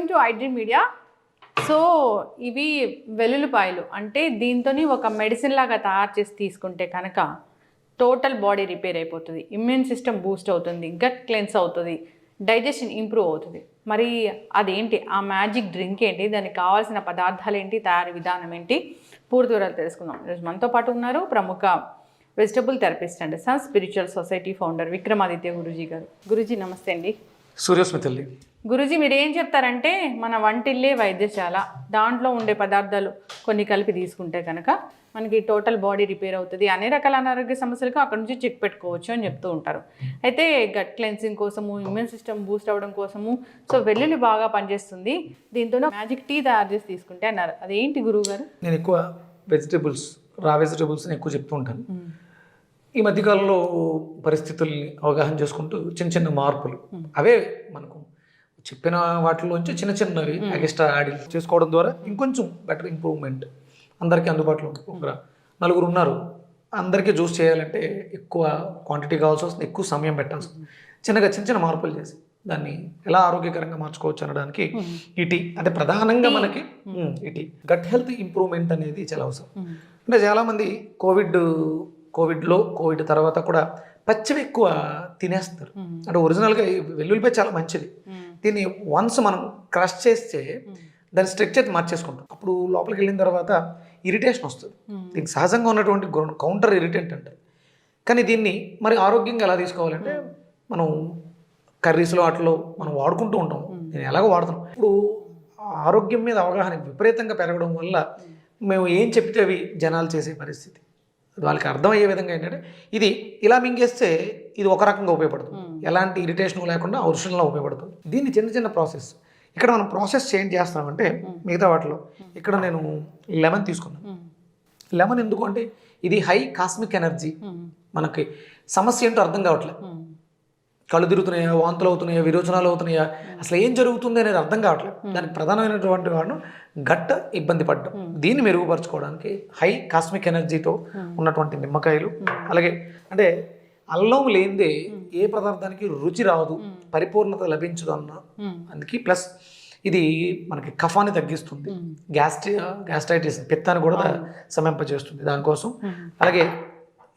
Welcome to iDream media. So ఇవి వెల్లుల్లిపాయలు అంటే దీంతో ఒక మెడిసిన్ లాగా తయారు చేసి తీసుకుంటే కనుక టోటల్ బాడీ రిపేర్ అయిపోతుంది, ఇమ్యూన్ సిస్టమ్ బూస్ట్ అవుతుంది, గట్ క్లెన్స్ అవుతుంది, డైజెషన్ ఇంప్రూవ్ అవుతుంది. మరి అదేంటి, ఆ మ్యాజిక్ డ్రింక్ ఏంటి, దానికి కావాల్సిన పదార్థాలు ఏంటి, తయారీ విధానం ఏంటి, పూర్తి వివరాలు తెలుసుకుందాం. ఈరోజు మనతో పాటు ఉన్నారు ప్రముఖ vegetable therapist and sun spiritual society founder Vikramaditya Guruji గారు. గురూజీ నమస్తే అండి. సూర్యస్మితల్లి. గురూజీ మీరు ఏం చెప్తారంటే మన వంటిల్లే వైద్యశాల, దాంట్లో ఉండే పదార్థాలు కొన్ని కలిపి తీసుకుంటే కనుక మనకి టోటల్ బాడీ రిపేర్ అవుతుంది, అన్ని రకాల అనారోగ్య సమస్యలకు అక్కడ నుంచి చెక్ పెట్టుకోవచ్చు అని చెప్తూ ఉంటారు. అయితే గట్ క్లెన్సింగ్ కోసము, ఇమ్యూన్ సిస్టమ్ బూస్ట్ అవ్వడం కోసము సో వెల్లుల్లి బాగా పనిచేస్తుంది, దీంతో మ్యాజిక్ టీ తయారు చేసి తీసుకుంటే అన్నారు. అదేంటి గురువు గారు? నేను ఎక్కువ రా వెజిటబుల్స్ని ఎక్కువ చెప్తూ ఉంటాను. ఈ మధ్యకాలంలో పరిస్థితుల్ని అవగాహన చేసుకుంటూ చిన్న చిన్న మార్పులు, అవే మనకు చెప్పిన వాటిలోంచి చిన్న చిన్నవి ఎక్స్ట్రా యాడ్ చేసుకోవడం ద్వారా ఇంకొంచెం బెటర్ ఇంప్రూవ్మెంట్ అందరికీ అందుబాటులో ఉంటుంది. ఒక నలుగురు ఉన్నారు, అందరికీ జ్యూస్ చేయాలంటే ఎక్కువ క్వాంటిటీ కావాల్సి వస్తుంది, ఎక్కువ సమయం పెట్టాల్సి వస్తుంది. చిన్న చిన్న మార్పులు చేసి దాన్ని ఎలా ఆరోగ్యకరంగా మార్చుకోవచ్చు అనడానికి ఈ టీ అంటే ప్రధానంగా మనకి ఈ టీ గట్ హెల్త్ ఇంప్రూవ్మెంట్ అనేది చాలా అవసరం. అంటే చాలామంది కోవిడ్ తర్వాత కూడా పచ్చివి ఎక్కువ తినేస్తారు. అంటే ఒరిజినల్గా వెల్లుల్లిపాయ చాలా మంచిది, దీన్ని వన్స్ మనం క్రష్ చేస్తే దాని స్ట్రక్చర్ మార్చేసుకుంటాం. అప్పుడు లోపలికి వెళ్ళిన తర్వాత ఇరిటేషన్ వస్తుంది. దీనికి సహజంగా ఉన్నటువంటి కౌంటర్ ఇరిటెంట్ అంటారు. కానీ దీన్ని మరి ఆరోగ్యంగా ఎలా తీసుకోవాలంటే మనం కర్రీస్లో వాటిలో మనం వాడుకుంటూ ఉంటాం, నేను ఎలాగో వాడుతున్నాం. ఇప్పుడు ఆరోగ్యం మీద అవగాహన విపరీతంగా పెరగడం వల్ల మేము ఏం చెప్తే అవి జనాలు చేసే పరిస్థితి. వాళ్ళకి అర్థమయ్యే విధంగా ఏంటంటే ఇది ఇలా మింగేస్తే ఇది ఒక రకంగా ఉపయోగపడుతుంది, ఎలాంటి ఇరిటేషన్ లేకుండా ఔషధంలో ఉపయోగపడుతుంది. దీన్ని చిన్న ప్రాసెస్ ఇక్కడ మనం ప్రాసెస్ చేంజ్ చేస్తామంటే మిగతా వాటిలో ఇక్కడ నేను లెమన్ తీసుకున్నాను. లెమన్ ఎందుకు అంటే ఇది హై కాస్మిక్ ఎనర్జీ. మనకి సమస్య ఏంటో అర్థం కావట్లేదు, కళ్ళు తిరుగుతున్నాయా, వాంతులు అవుతున్నాయా, విరోచనాలు అవుతున్నాయా, అసలు ఏం జరుగుతుంది అనేది అర్థం కావట్లేదు. దానికి ప్రధానమైనటువంటి వాడు గట్ ఇబ్బంది పడ్డం. దీన్ని మెరుగుపరచుకోవడానికి హై కాస్మిక్ ఎనర్జీతో ఉన్నటువంటి నిమ్మకాయలు, అలాగే అంటే అల్లం లేనిదే ఏ పదార్థానికి రుచి రాదు, పరిపూర్ణత లభించదు అన్న అందుకే. ప్లస్ ఇది మనకి కఫాన్ని తగ్గిస్తుంది, గ్యాస్ట్రైటిస్ పిత్తాన్ని కూడా శమింపజేస్తుంది దానికోసం. అలాగే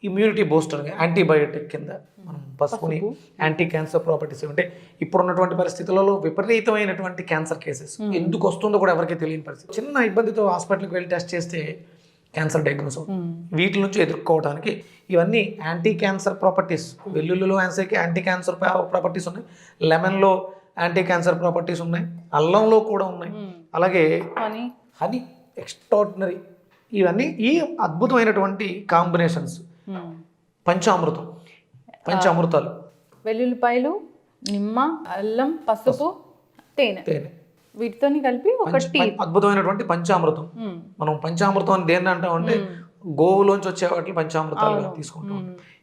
ఇమ్యూనిటీ బూస్టర్, యాంటీబయోటిక్ కింద మనం పసుపుని యాంటీ క్యాన్సర్ ప్రాపర్టీస్ అంటే ఇప్పుడున్నటువంటి పరిస్థితులలో విపరీతమైనటువంటి క్యాన్సర్ కేసెస్ ఎందుకు వస్తుందో కూడా ఎవరికి తెలియని పరిస్థితి. చిన్న ఇబ్బందితో హాస్పిటల్కి వెళ్ళి టెస్ట్ చేస్తే క్యాన్సర్ డయాగ్నోస్ అవుతుంది. వీటి నుంచి ఎదుర్కోవడానికి ఇవన్నీ యాంటీ క్యాన్సర్ ప్రాపర్టీస్. వెల్లుల్లిలో యాంటీ క్యాన్సర్ ప్రాపర్టీస్ ఉన్నాయి, లెమన్లో యాంటీ క్యాన్సర్ ప్రాపర్టీస్ ఉన్నాయి, అల్లంలో కూడా ఉన్నాయి, అలాగే హనీ ఎక్స్ట్రాడినరీ. ఇవన్నీ ఈ అద్భుతమైనటువంటి కాంబినేషన్స్ పంచామృతాలు వెల్లుల్లిపాయలు, నిమ్మ, అల్లం, పసుపు, తేనె వీటితో కలిపి ఒక టీ, అద్భుతమైనటువంటి పంచామృతం. మనం పంచామృతం అని దేన్ని అంటాం అంటే గోవులోంచి వచ్చే వాటిని పంచామృతాలు తీసుకుంటాం.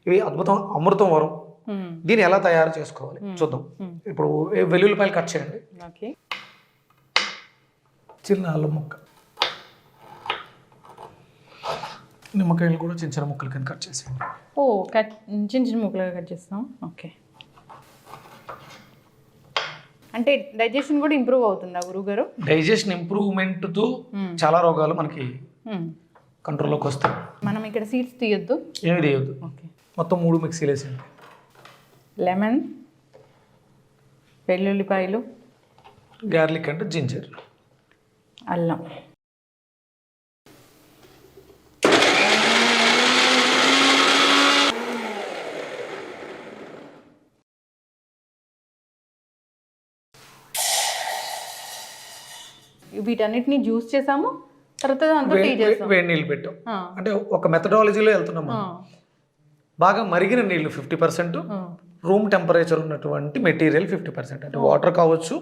ఇవి అద్భుతం, అమృతం వరం. దీన్ని ఎలా తయారు చేసుకోవాలి చూద్దాం. ఇప్పుడు వెల్లుల్లిపాయలు కట్ చేయండి, చిన్న అల్లం ముక్క, నిమ్మకాయలు కూడా చిన్న చిన్న ముక్కలు కింద కట్ చేసేయండి. చిన్న చిన్న ముక్కలుగా కట్ చేస్తాం. ఓకే, అంటే డైజెషన్ కూడా ఇంప్రూవ్ అవుతుందా గురువుగారు? డైజెషన్ ఇంప్రూవ్మెంట్తో చాలా రోగాలు మనకి కంట్రోల్లోకి వస్తాయి. మనం ఇక్కడ సీడ్స్ తీయొద్దు, ఏమి తీయొద్దు. ఓకే, మొత్తం 3 మిక్సీలు వేసేయండి. లెమన్, వెల్లుల్లిపాయలు, గార్లిక్ అంటే జింజర్, అల్లం. వీటన్నిటిని జ్యూస్ చేసాము, తర్వాత వేడి నీళ్ళు పెట్టాం. అంటే ఒక మెథడాలజీలో వెళ్తున్నాం. బాగా మరిగిన నీళ్ళు 50%, రూమ్ టెంపరేచర్ ఉన్నటువంటి మెటీరియల్ 50%. అంటే వాటర్ కావచ్చు,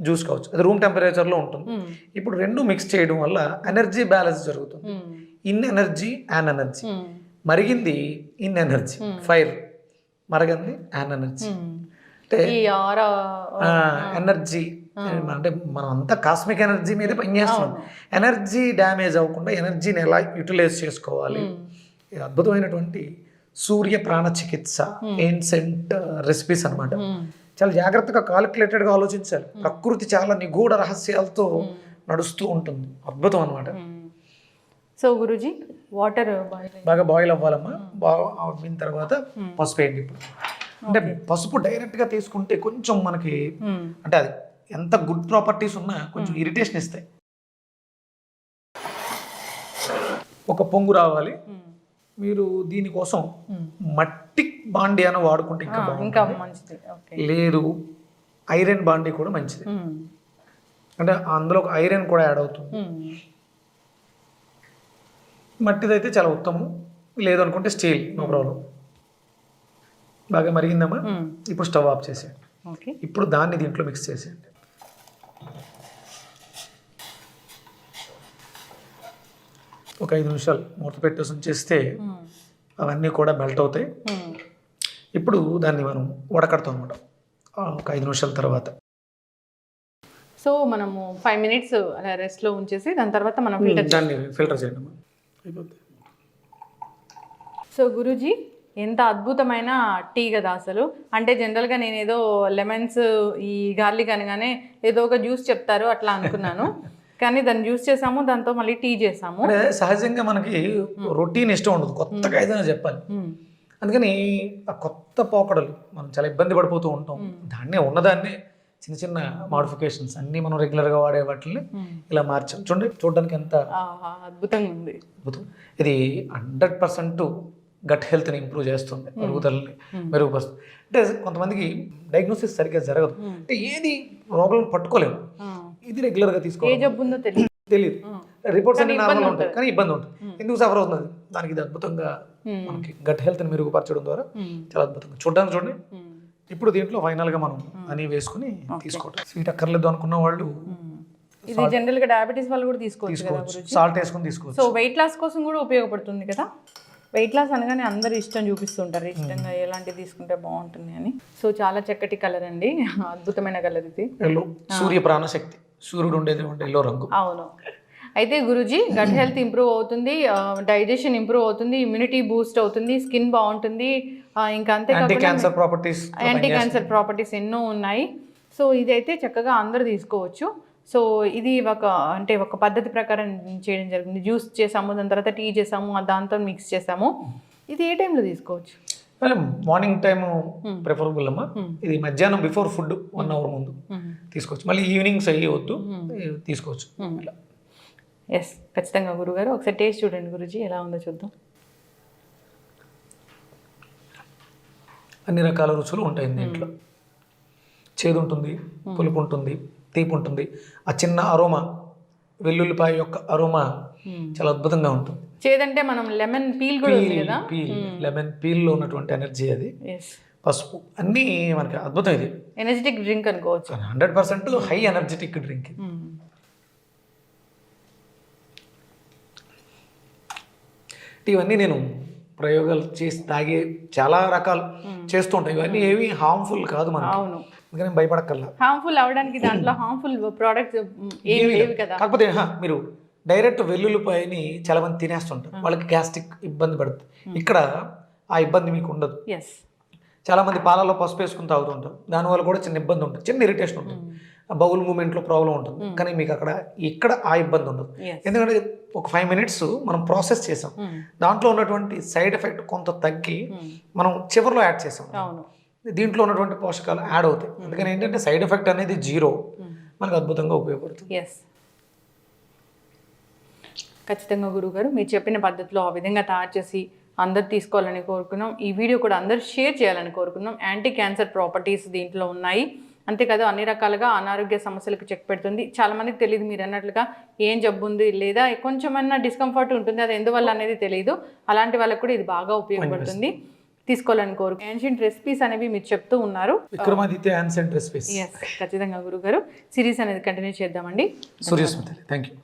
జ్యూస్ కావచ్చు, అది రూమ్ టెంపరేచర్లో ఉంటుంది. ఇప్పుడు రెండు మిక్స్ చేయడం వల్ల ఎనర్జీ బ్యాలెన్స్ జరుగుతుంది. Yin energy, yang energy. మరిగింది ఇన్ ఎనర్జీ, ఫైర్. మరగింది యాన్ ఎనర్జీ, అంటే ఎనర్జీ. అంటే మనం అంతా కాస్మిక్ ఎనర్జీ మీద పనిచేస్తున్నాం. ఎనర్జీ డ్యామేజ్ అవ్వకుండా ఎనర్జీని ఎలా యూటిలైజ్ చేసుకోవాలి, ఇది అద్భుతమైనటువంటి సూర్య ప్రాణ చికిత్స ఏన్సెంట్ రెసిపీస్ అనమాట. చాలా జాగ్రత్తగా కాలిక్యులేటెడ్గా ఆలోచించాలి. ప్రకృతి చాలా నిగూఢ రహస్యాలతో నడుస్తూ ఉంటుంది. అద్భుతం అనమాట. సో గురూజీ వాటర్ బాగా బాయిల్ అవ్వాలమ్మా. బాగా అవ్విన తర్వాత పసుపు వేయండి. ఇప్పుడు అంటే పసుపు డైరెక్ట్గా తీసుకుంటే కొంచెం మనకి అంటే అది ఎంత గుడ్ ప్రాపర్టీస్ ఉన్నా కొంచెం ఇరిటేషన్ ఇస్తాయి. ఒక పొంగు రావాలి. మీరు దీనికోసం మట్టి బాండి అని వాడుకుంటే ఇంకా మంచిది. లేదు ఐరన్ బాండి కూడా మంచిది. అంటే అందులో ఒక ఐరన్ కూడా యాడ్ అవుతుంది. మట్టిదైతే చాలా ఉత్తమం. లేదు అనుకుంటే స్టీల్, నో ప్రాబ్లం. బాగా మరిగిందమ్మా. ఇప్పుడు స్టవ్ ఆఫ్ చేసేయండి. ఇప్పుడు దాన్ని దీంట్లో మిక్స్ చేసేయండి. ఒక 5 నిమిషాలు మూత పెట్టేసి ఉంచేస్తే అవన్నీ కూడా మెల్ట్ అవుతాయి. ఇప్పుడు దాన్ని మనం వడకడతాం అనమాట ఒక 5 నిమిషాల తర్వాత. సో మనము 5 మినిట్స్ అలా రెస్ట్లో ఉంచేసి దాని తర్వాత మనం దాన్ని ఫిల్టర్ చేయండి. సో గురూజీ ఎంత అద్భుతమైన టీ కదా అసలు. అంటే జనరల్గా నేను ఏదో లెమన్స్ ఈ గార్లిక్ అనగానే ఏదో ఒక జ్యూస్ చెప్తారు అట్లా అనుకున్నాను. కానీ దాన్ని జ్యూస్ చేసాము, దాంతో మళ్ళీ టీ చేసాము. అంటే సహజంగా మనకి రొటీన్ ఇష్టం ఉండదు, కొత్తగా ఏదైనా చెప్పాలి. అందుకని ఆ కొత్త పోకడలు మనం చాలా ఇబ్బంది పడిపోతూ ఉంటాం. దాన్నే ఉన్నదాన్నే చిన్న చిన్న మాడిఫికేషన్స్ అన్నీ మనం రెగ్యులర్గా వాడే వాటిని ఇలా మార్చాం. చూడడానికి ఎంత అద్భుతంగా ఉంది. అద్భుతం. ఇది 100% గట్ హెల్త్ని ఇంప్రూవ్ చేస్తుంది, అరుగుదలని మెరుగుపరుస్తుంది. అంటే కొంతమందికి డయాగ్నోసిస్ సరిగ్గా జరగదు, అంటే ఏది ప్రాబ్లం పట్టుకోలేము. ఇది రెగ్యులర్గా తీసుకోవాలి. ఏ జబ్బు ఉందో తెలియదు, రిపోర్ట్స్ అన్ని నార్మల్ ఉంటాయి కానీ ఇబ్బంది ఉంటుంది. ఎందుకు సఫర్ అవుతుంది దానికి? ఇది అద్భుతంగా మనకి గట్ హెల్త్ని మెరుగుపరచడం ద్వారా చాలా అద్భుతంగా చూడండి. ఇప్పుడు దీంట్లో ఫైనల్గా మనం అని వేసుకుని తీసుకోవటం. స్వీట్ అక్కర్లేదు అనుకున్న వాళ్ళు ఇది జనరల్గా డయాబెటీస్ వాళ్ళు కూడా తీసుకోవచ్చు. సాల్ట్ వేసుకుని తీసుకోవచ్చు. సో వెయిట్ లాస్ కోసం కూడా ఉపయోగపడుతుంది కదా. వెయిట్ లాస్ అనగానే అందరూ ఇష్టం చూపిస్తుంటారు, ఇష్టంగా ఎలాంటివి తీసుకుంటే బాగుంటుంది అని. సో చాలా చక్కటి కలర్ అండి, అద్భుతమైన కలర్ ఇది. ఎల్లో, సూర్య ప్రాణశక్తి, సూర్యుడు ఉండేది ఎల్లో రంగు. అవును. అయితే గురూజీ గట్ హెల్త్ ఇంప్రూవ్ అవుతుంది, డైజెషన్ ఇంప్రూవ్ అవుతుంది, ఇమ్యూనిటీ బూస్ట్ అవుతుంది, స్కిన్ బాగుంటుంది, ఇంకా అంతే యాంటీ క్యాన్సర్ ప్రాపర్టీస్ ఎన్నో ఉన్నాయి. సో ఇదైతే చక్కగా అందరూ తీసుకోవచ్చు. సో ఇది ఒక పద్ధతి ప్రకారం చేయడం జరిగింది. జ్యూస్ చేసాము, దాని తర్వాత టీ చేసాము, దాంతో మిక్స్ చేసాము. ఇది ఏ టైంలో తీసుకోవచ్చు? మార్నింగ్ టైము ప్రిఫరబుల్ అమ్మా. ఇది మధ్యాహ్నం బిఫోర్ ఫుడ్ 1 అవర్ ముందు తీసుకోవచ్చు. మళ్ళీ ఈవినింగ్స్ అయ్యవద్దు, తీసుకోవచ్చు. ఎస్, ఖచ్చితంగా గురుగారు. ఒకసారి టేస్ట్ చూడండి గురుజీ, ఎలా ఉందో చూద్దాం. అన్ని రకాల రుచులు ఉంటాయి దీంట్లో. చేదు ఉంటుంది, పులుపు ఉంటుంది, తీపి ఉంటుంది. ఆ చిన్న అరోమా, వెల్లుల్లిపాయ యొక్క అరోమా చాలా అద్భుతంగా ఉంటుంది. చేదంటే మనం లెమన్ పీల్ కూడా ఉంది కదా, లెమన్ పీల్లో ఉన్నటువంటి ఎనర్జీ అది. పసుపు అన్నీ మనకి అద్భుతం. ఇది ఎనర్జెటిక్ డ్రింక్ అనుకోవచ్చు. 100% హై ఎనర్జెటిక్ డ్రింక్. ఇవన్నీ నేను ప్రయోగాలు చేసి తాగే చాలా రకాలు చేస్తూ ఉంటాయి. ఇవన్నీ ఏవి హార్మ్ఫుల్ కాదు మనకి. అవును, అందుకని భయపడక్కర్లా. హార్మ్ఫుల్ అవడానికి దాంట్లో హార్మ్ఫుల్ ప్రొడక్ట్స్ ఏవి కదా. కాకపోతే మీరు డైరెక్ట్ వెల్లుల్లిపాయని చాలా మంది తినేస్తుంటారు, వాళ్ళకి గ్యాస్ట్రిక్ ఇబ్బంది పడుతుంది. ఇక్కడ ఆ ఇబ్బంది మీకు ఉండదు. చాలా మంది పాలలో పసుపు వేసుకుని తాగుతుంటారు, దానివల్ల కూడా చిన్న ఇబ్బంది ఉంటుంది, చిన్న ఇరిటేషన్ ఉంటుంది, బౌల్ మూమెంట్లో ప్రాబ్లం ఉంటుంది. కానీ మీకు ఇక్కడ ఆ ఇబ్బంది ఉండదు. ఎందుకంటే ఒక 5 మినిట్స్ మనం ప్రాసెస్ చేసాం, దాంట్లో ఉన్నటువంటి సైడ్ ఎఫెక్ట్ కొంత తగ్గి మనం చివరిలో యాడ్ చేసాం. దీంట్లో ఉన్నటువంటి పోషకాలు యాడ్ అవుతాయి. అందుకని ఏంటంటే సైడ్ ఎఫెక్ట్ అనేది 0, మనకు అద్భుతంగా ఉపయోగపడుతుంది. ఖచ్చితంగా గురుగారు, మీరు చెప్పిన పద్ధతిలో ఆ విధంగా తయారు చేసి అందరు తీసుకోవాలని కోరుకున్నాం. ఈ వీడియో కూడా అందరూ షేర్ చేయాలని కోరుకున్నాం. యాంటీ క్యాన్సర్ ప్రాపర్టీస్ దీంట్లో ఉన్నాయి, అంతేకాదు అన్ని రకాలుగా అనారోగ్య సమస్యలకు చెక్ పెడుతుంది. చాలామందికి తెలియదు, మీరు అన్నట్లుగా ఏం జబ్బు ఉంది లేదా కొంచెమన్నా డిస్కంఫర్ట్ ఉంటుంది, అది ఎందువల్ల అనేది తెలియదు. అలాంటి వాళ్ళకు కూడా ఇది బాగా ఉపయోగపడుతుంది, తీసుకోవాలని కోరు. యాన్షియంట్ రెసిపీస్ అనేవి మీరు చెప్తూ ఉన్నారు. Vikramaditya ancient recipes. ఖచ్చితంగా గురుగారు, సిరీస్ అనేది కంటిన్యూ చేద్దామండి. Suryasmita, thank you.